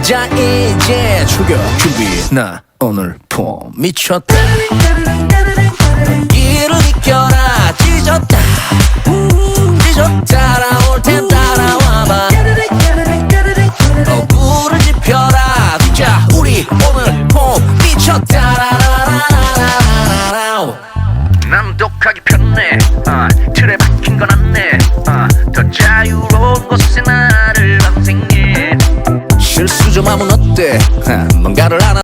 자 이제 출격 준비. 나 오늘 폼 미쳤다. 이를 이겨라. 찢었다 따라올 땐 따라와봐. 불을 지펴라. 자 우리 오늘 폼 미쳤다. 난 독하기 편해. 틀에 박힌 건 안내. 더 자유로운 곳에 나를 방생해. 실수 좀 하면 어때? 뭔가를